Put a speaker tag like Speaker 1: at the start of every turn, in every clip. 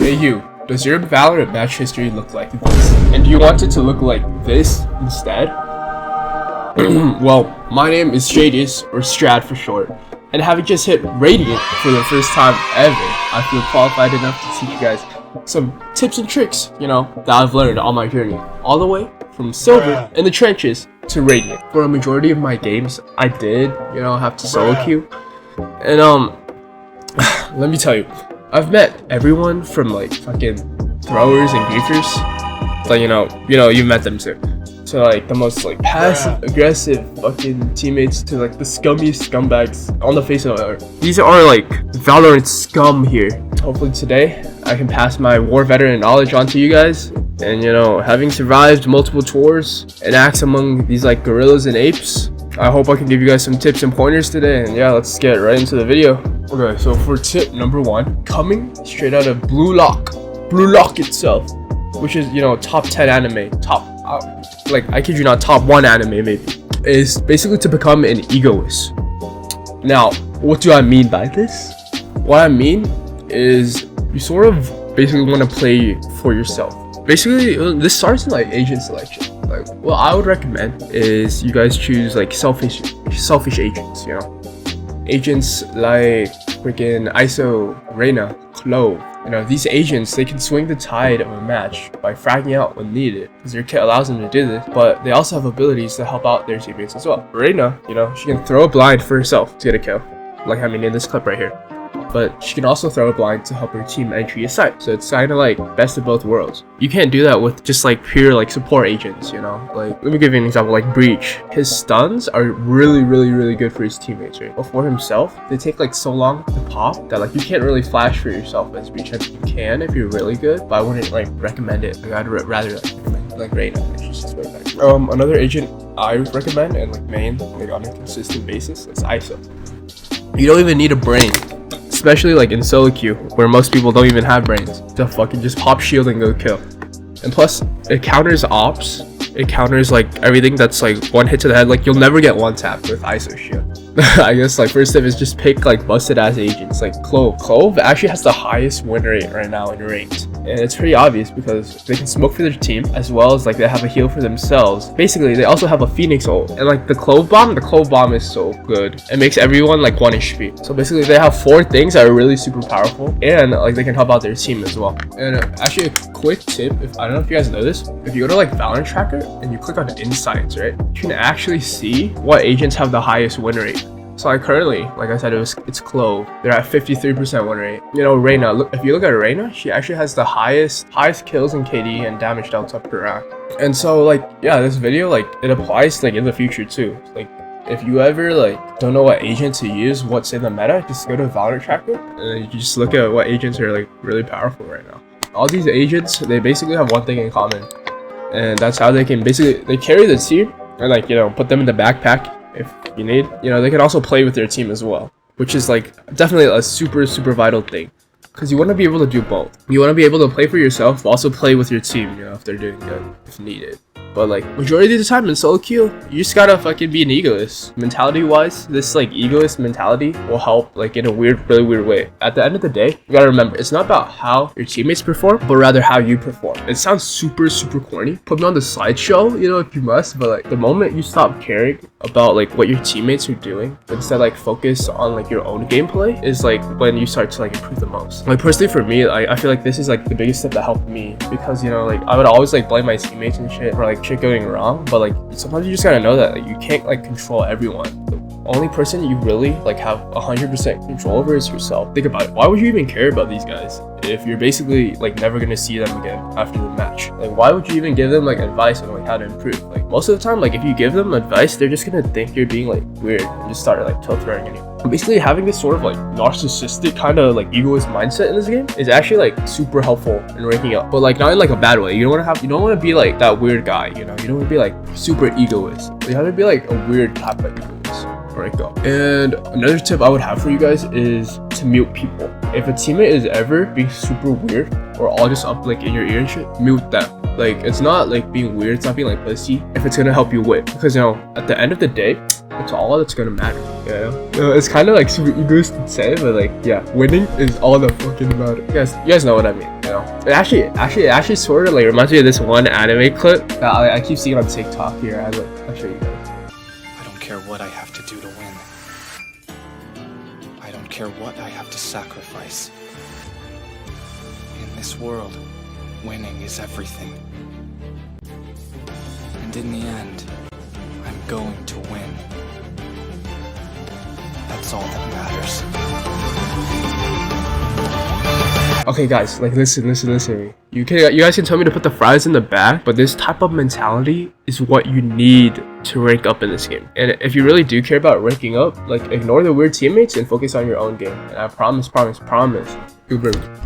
Speaker 1: Hey you, does your Valorant match history look like this? And do you want it to look like this instead? Well, my name is Stradious, or Strad for short, and having just hit Radiant for the first time ever, I feel qualified enough to teach you guys some tips and tricks, that I've learned on my journey, all the way from Silver in the trenches to Radiant. For a majority of my games, I did, have to solo queue, and let me tell you, I've met everyone from like fucking throwers and griefers, like you've met them too. So like the most like passive aggressive fucking teammates to like the scummiest scumbags on the face of the earth. These are like Valorant scum here. Hopefully today I can pass my war veteran knowledge on to you guys. And having survived multiple tours and acts among these like gorillas and apes, I hope I can give you guys some tips and pointers today. And yeah, let's get right into the video. Okay, so for tip number 1, coming straight out of Blue Lock itself, which is top 10 anime, I kid you not, top 1 anime maybe, is basically to become an egoist. Now, what do I mean by this? What I mean is you sort of basically want to play for yourself. Basically, this starts in like agent selection. Like, what I would recommend is you guys choose like selfish agents. Agents like freaking ISO, Reyna, Clove. These agents, they can swing the tide of a match by fragging out when needed, because their kit allows them to do this, but they also have abilities to help out their teammates as well. Reyna, she can throw a blind for herself to get a kill, like in this clip right here. But she can also throw a blind to help her team entry a site. So it's kind of like best of both worlds. You can't do that with just like pure like support agents, Like, let me give you an example, like Breach. His stuns are really good for his teammates, right? But for himself, they take like so long to pop that like you can't really flash for yourself as Breach. You can if you're really good, but I wouldn't like recommend it. Like, I'd rather recommend like Reyna. She's just way better. Another agent I would recommend and like main like on a consistent basis is ISO. You don't even need a brain. Especially like in solo queue, where most people don't even have brains, to fucking just pop shield and go kill. And plus, it counters ops. It counters like everything that's like one hit to the head. Like, you'll never get one tap with ISO shield. I guess like first tip is just pick like busted ass agents like Clove. Clove actually has the highest win rate right now in ranked, and it's pretty obvious because they can smoke for their team as well as like they have a heal for themselves. Basically, they also have a Phoenix ult, and like the Clove bomb is so good. It makes everyone like 1 HP. So basically, they have 4 things that are really super powerful, and like they can help out their team as well. And actually, a quick tip, I don't know if you guys know this, if you go to like Valorant Tracker and you click on insights, right, you can actually see what agents have the highest win rate. So like currently, like I said, it's Clove. They're at 53% win rate. Reyna, if you look at Reyna, she actually has the highest kills in KD and damage delta per round. And so like, yeah, this video, like, it applies like in the future too. Like, if you ever like don't know what agent to use, what's in the meta, just go to Valorant Tracker and you just look at what agents are like really powerful right now. All these agents, they basically have one thing in common, and that's how they can they carry the team and like put them in the backpack if you need. They can also play with their team as well, which is like definitely a super vital thing, because you want to be able to do both. You want to be able to play for yourself but also play with your team, if they're doing good, if needed. But like majority of the time in solo queue, you just gotta fucking be an egoist. Mentality wise, this like egoist mentality will help like in a really weird way. At the end of the day, you gotta remember, it's not about how your teammates perform, but rather how you perform. It sounds super corny. Put me on the slideshow, if you must, but like the moment you stop caring about like what your teammates are doing, instead like focus on like your own gameplay, is like when you start to like improve the most. Like personally for me, I feel like this is like the biggest step that helped me, because like I would always like blame my teammates and shit for like shit going wrong, but like sometimes you just gotta know that like, you can't like control everyone. The only person you really like have 100% control over is yourself. Think about it. Why would you even care about these guys if you're basically like never gonna see them again after the match? Like, why would you even give them like advice on like how to improve? Like, most of the time, like if you give them advice, they're just gonna think you're being like weird and just start like throwing at you. Basically, having this sort of like narcissistic kind of like egoist mindset in this game is actually like super helpful in ranking up, but like not in like a bad way. You don't want to be like that weird guy, you don't want to be like super egoist. You have to be like a weird type of egoist. Rank up. And another tip I would have for you guys is to mute people. If a teammate is ever being super weird or all just up like in your ear and shit, mute them. Like, it's not like being weird, it's not being like pussy if it's gonna help you win, because at the end of the day, it's all that's gonna matter. It's kind of like super egoistic to say, but like, yeah, winning is all that fucking matters. You guys know what I mean. know. It actually sort of like reminds me of this one anime clip that I keep seeing on TikTok. Here, I'll show you guys.
Speaker 2: I don't care what I have to do to win. I don't care what I have to sacrifice. In this world, winning is everything. And in the end, I'm going to win. That's all that matters.
Speaker 1: Okay guys, like listen to me. You guys can tell me to put the fries in the back, but this type of mentality is what you need to rank up in this game. And if you really do care about ranking up, like ignore the weird teammates and focus on your own game. And I promise,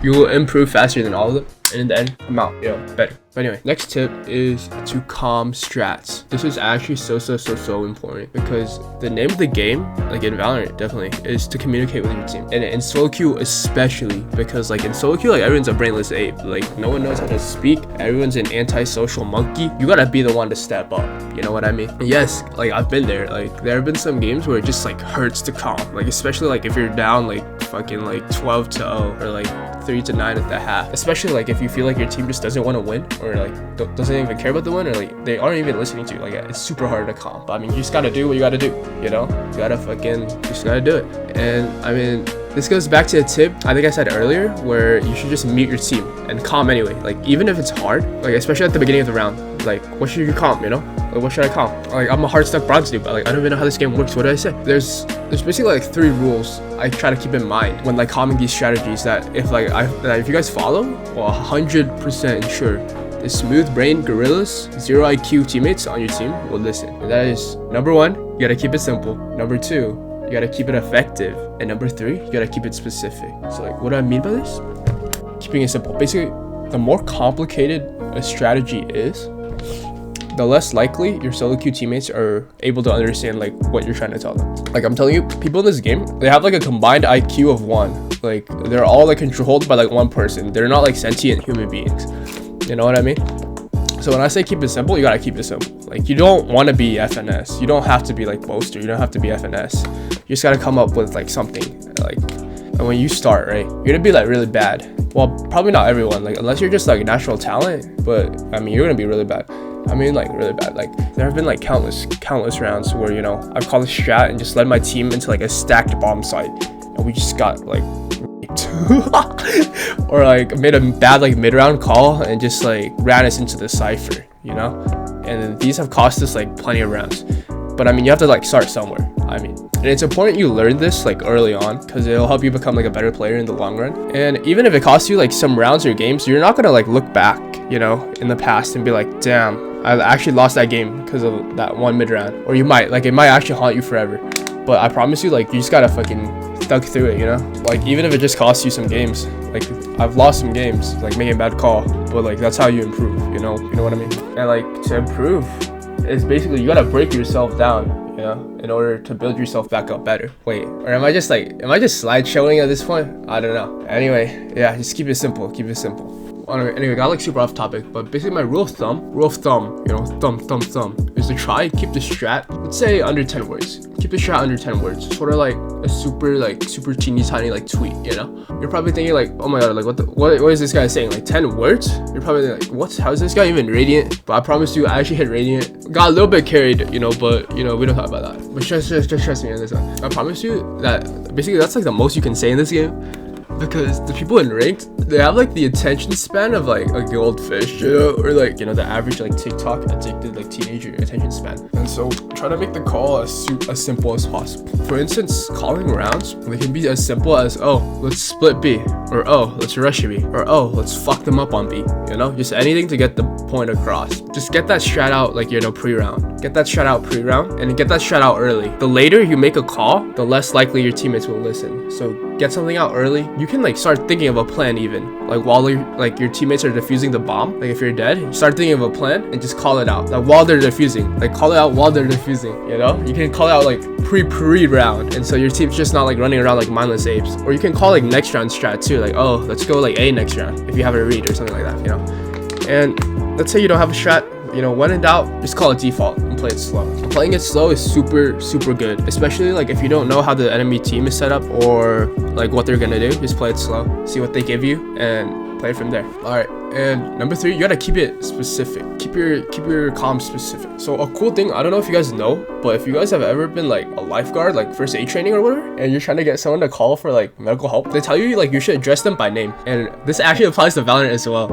Speaker 1: you will improve faster than all of them. And in the end, come out, better. But anyway, next tip is to COMM strats. This is actually so important because the name of the game, like in Valorant definitely, is to communicate with your team. And in solo queue especially, because like in solo queue, like everyone's a brainless ape. Like no one knows how to speak. Everyone's an antisocial monkey. You gotta be the one to step up. You know what I mean? And yes, like I've been there. Like there have been some games where it just like hurts to COMM. Like especially like if you're down like fucking like 12-0 or like 3-9 at the half. Especially like if you feel like your team just doesn't want to win or like doesn't even care about the win or like they aren't even listening to you. Like it's super hard to COMM. But I mean, you just gotta do what you gotta do. You know, you just gotta do it. And I mean, this goes back to a tip I think I said earlier where you should just mute your team and COMM anyway. Like even if it's hard, like especially at the beginning of the round, like what should you COMM, you know? Like what should I COMM? Like I'm a hard stuck bronze dude, but like I don't even know how this game works. What do I say? There's basically like 3 rules I try to keep in mind when like COMMing these strategies that if you guys follow, well 100% ensure the smooth brain gorillas, 0 IQ teammates on your team will listen. And that is number 1, you gotta keep it simple. Number 2, you gotta keep it effective. And number 3, you gotta keep it specific. So like what do I mean by this? Keeping it simple. Basically, the more complicated a strategy is, the less likely your solo queue teammates are able to understand like what you're trying to tell them. Like I'm telling you, people in this game, they have like a combined IQ of 1. Like they're all like controlled by like one person. They're not like sentient human beings. You know what I mean? So when I say keep it simple, you gotta keep it simple. Like you don't want to be FNS. You don't have to be like Boaster. You don't have to be FNS. You just gotta come up with like something. Like, and when you start, right, you're gonna be like really bad. Well, probably not everyone. Like unless you're just like natural talent. But I mean, you're gonna be really bad. I mean, like really bad. Like there have been like countless rounds where I've called a strat and just led my team into like a stacked bomb site, and we just got like or like made a bad like mid-round call and just like ran us into the cipher, and these have cost us like plenty of rounds. But I mean, you have to like start somewhere. I mean, and it's important you learn this like early on because it'll help you become like a better player in the long run. And even if it costs you like some rounds or games, you're not gonna like look back in the past and be like, damn, I actually lost that game because of that one mid-round. Or you might, like it might actually haunt you forever. But I promise you, like you just gotta fucking thug through it, like even if it just costs you some games. Like I've lost some games like making a bad call, but like that's how you improve, you know what I mean? And like to improve is basically you gotta break yourself down, in order to build yourself back up better. Wait, or am I just slideshowing at this point? I don't know. Anyway, yeah, just keep it simple. Anyway, got like super off topic, but basically my rule of thumb, thumb, is to try and keep the strat, let's say under 10 words. Keep the strat under 10 words. Sort of like a super teeny tiny like tweet, You're probably thinking like, oh my god, like what is this guy saying? Like 10 words? You're probably like, what? How is this guy even radiant? But I promise you, I actually hit radiant. Got a little bit carried, but we don't talk about that. But just trust me on this one. I promise you that basically that's like the most you can say in this game. Because the people in ranked, they have like the attention span of like a goldfish, or like the average like TikTok addicted like teenager attention span. And so try to make the call as simple as possible. For instance, calling rounds, they can be as simple as, oh, let's split B, or oh, let's rush B, or oh, let's fuck them up on B. Just anything to get the point across. Just get that strat out like pre-round. Get that strat out pre-round and get that strat out early. The later you make a call, the less likely your teammates will listen. So get something out early. You can like start thinking of a plan even like while your teammates are defusing the bomb. Like if you're dead, start thinking of a plan and just call it out like while they're defusing. Like call it out while they're defusing. You can call it out like pre-round, and so your team's just not like running around like mindless apes. Or you can call like next round strat too. Like, oh, let's go like A next round if you have a read or something like that. And let's say you don't have a strat. When in doubt, just call it default. and play it slow. Playing it slow is super good, especially like if you don't know how the enemy team is set up or like what they're gonna do. Just play it slow, see what they give you, and play from there. All right, and number 3, you gotta keep it specific. Keep your comm specific. So a cool thing, I don't know if you guys know, but if you guys have ever been like a lifeguard, like first aid training or whatever, and you're trying to get someone to call for like medical help, they tell you like you should address them by name. And this actually applies to Valorant as well.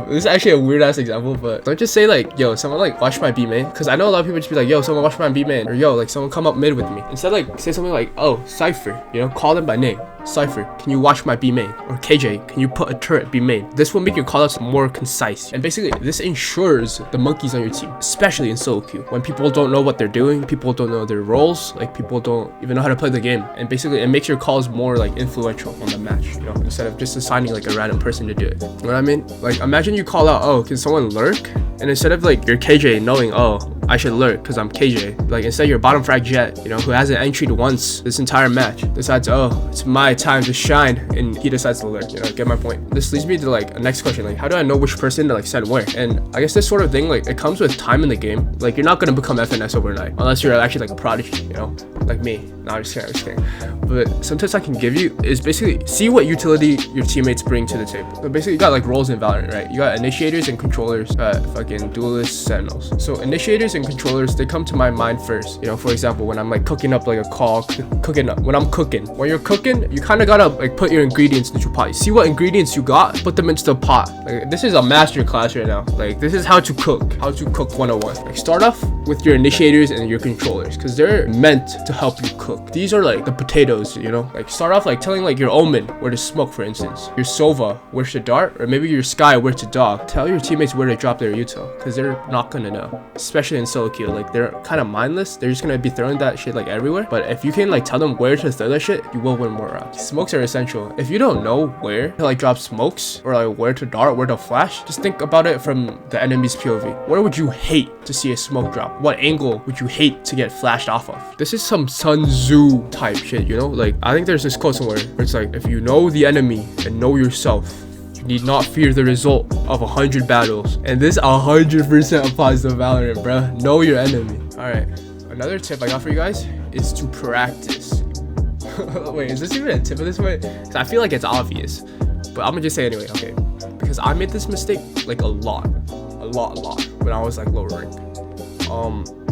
Speaker 1: This is actually a weird ass example, but don't just say like, yo, someone like watch my B main, because I know a lot of people just be like, yo, someone watch my B main, or yo, like someone come up mid with me. Instead, like say something like, oh, Cypher, you know, call them by name. Cypher, can you watch my B main? Or KJ, can you put a turret B main? This will make your callouts more concise. And basically, this ensures the monkeys on your team, especially in solo queue, when people don't know what they're doing, people don't know their roles, like people don't even know how to play the game. And basically, it makes your calls more like influential on the match, you know, instead of just assigning like a random person to do it. You know what I mean? Like imagine you call out, oh, can someone lurk? And instead of like your KJ knowing, oh, I should lurk because I'm KJ, like instead your bottom frag Jet, you know, who hasn't entryed once this entire match, decides, oh, it's my time to shine, and he decides to lurk, you know, get my point. This leads me to like a next question, like how do I know which person to like send where? And I guess this sort of thing, like it comes with time in the game. Like you're not gonna become FNS overnight unless you're actually like a prodigy, you know, like me. No, I'm just kidding. But some tips I can give you is basically see what utility your teammates bring to the table. So basically you got like roles in Valorant, right? You got initiators and controllers, fucking duelists, sentinels. So initiators and controllers, they come to my mind first. You know, for example, when I'm like cooking up like a call, when you're cooking, you kind of gotta like put your ingredients into your pot. You see what ingredients you got, put them into the pot. Like this is a master class right now. Like this is how to cook 101. Like start off with your initiators and your controllers, because they're meant to help you cook. These are like the potatoes, you know, like start off like telling like your Omen where to smoke, for instance, your Sova where to dart, or maybe your Sky where to dog. Tell your teammates where to drop their util, because they're not gonna know, especially in solo queue. Like they're kind of mindless, they're just gonna be throwing that shit like everywhere. But if you can like tell them where to throw that shit, you will win more rounds. Smokes are essential. If you don't know where to like drop smokes, or like where to dart, where to flash, just think about it from the enemy's POV. Where would you hate to see a smoke drop? What angle would you hate to get flashed off of? This is some Sun Tzu type shit, you know? Like I think there's this quote somewhere where it's like, if you know the enemy and know yourself, you need not fear the result of 100 battles. And this 100% applies to Valorant, bro. Know your enemy. All right, another tip I got for you guys is to practice. Wait, is this even a tip at this point? Because I feel like it's obvious, but I'm gonna just say anyway, okay? Because I made this mistake like a lot when I was like lower rank.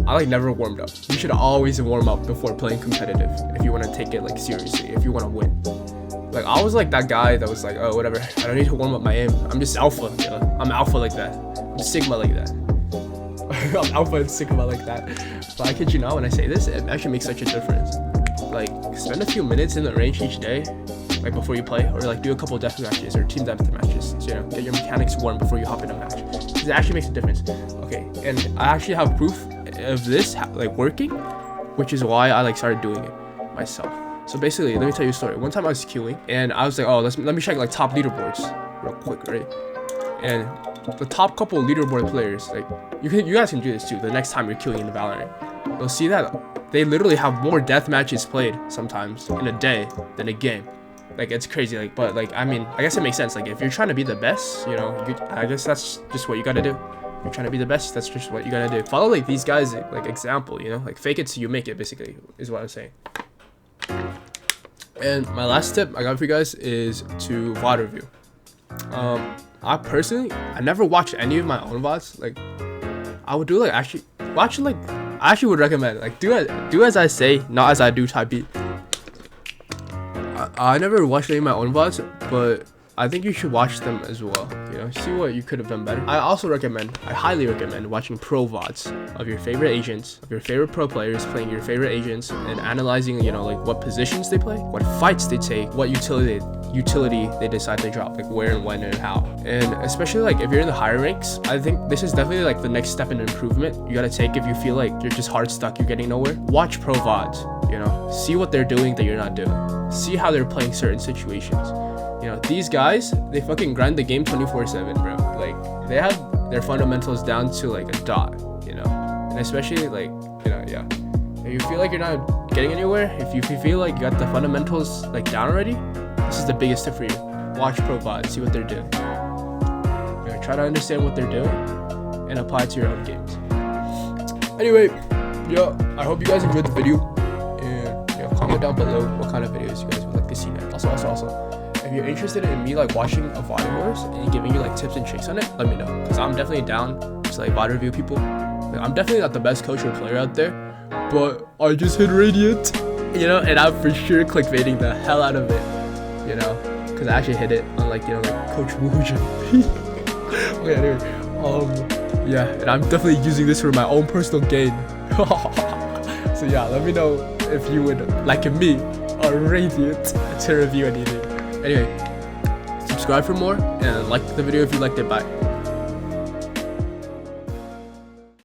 Speaker 1: I like never warmed up. You should always warm up before playing competitive if you want to take it like seriously, if you want to win. Like I was like that guy that was like, oh whatever, I don't need to warm up my aim. I'm just alpha, you know? I'm alpha like that. I'm sigma like that. I'm alpha and sigma like that. But I kid you not when I say this, it actually makes such a difference. Like spend a few minutes in the range each day, like before you play, or like do a couple death matches or team death matches. So, you know, get your mechanics warm before you hop in a match. It actually makes a difference. Okay, and I actually have proof of this like working, which is why I like started doing it myself. So basically, let me tell you a story. One time I was queuing and I was like, oh, let me check like top leaderboards real quick, right? And the top couple leaderboard players, like you guys can do this too. The next time you're queuing in the Valorant, you'll see that they literally have more death matches played sometimes in a day than a game. Like it's crazy. Like, but like I mean, I guess it makes sense. Like if you're trying to be the best, you know, I guess that's just what you gotta do. You're trying to be the best, that's just what you gotta do. Follow like these guys like example, you know, like fake it till you make it, basically is what I'm saying. And my last tip I got for you guys is to VOD review. I personally, I never watched any of my own VODs. Like I would do like actually watch like I actually would recommend like do as I say, not as I do type beat. I never watched any of my own VODs, but I think you should watch them as well, you know, see what you could have done better. I highly recommend watching pro VODs of your favorite agents, of your favorite pro players playing your favorite agents, and analyzing, you know, like what positions they play, what fights they take, what utility they decide to drop, like where and when and how. And especially like if you're in the higher ranks, I think this is definitely like the next step in improvement you gotta take if you feel like you're just hard stuck, you're getting nowhere. Watch pro VODs, you know, see what they're doing that you're not doing, see how they're playing certain situations. You know, these guys, they fucking grind the game 24/7, bro. Like they have their fundamentals down to like a dot, you know. And especially like, you know, yeah, if you feel like you're not getting anywhere, if you feel like you got the fundamentals like down already, this is the biggest tip for you. Watch pro VODs, see what they're doing. You know, try to understand what they're doing and apply it to your own games. Anyway, yeah, I hope you guys enjoyed the video, and yeah, comment down below what kind of videos you guys would like to see next. Also, if you're interested in me like watching a VOD of yours and giving you like tips and tricks on it, let me know, because I'm definitely down to like VOD review people. Like, I'm definitely not the best coach or player out there, but I just hit Radiant, you know, and I'm for sure clickbaiting the hell out of it, you know, because I actually hit it on like, you know, like Coach Wooja. Okay, anyway, yeah, and I'm definitely using this for my own personal gain. So yeah, let me know if you would like me or Radiant to review anything. Anyway, subscribe for more and like the video if you liked it. Bye.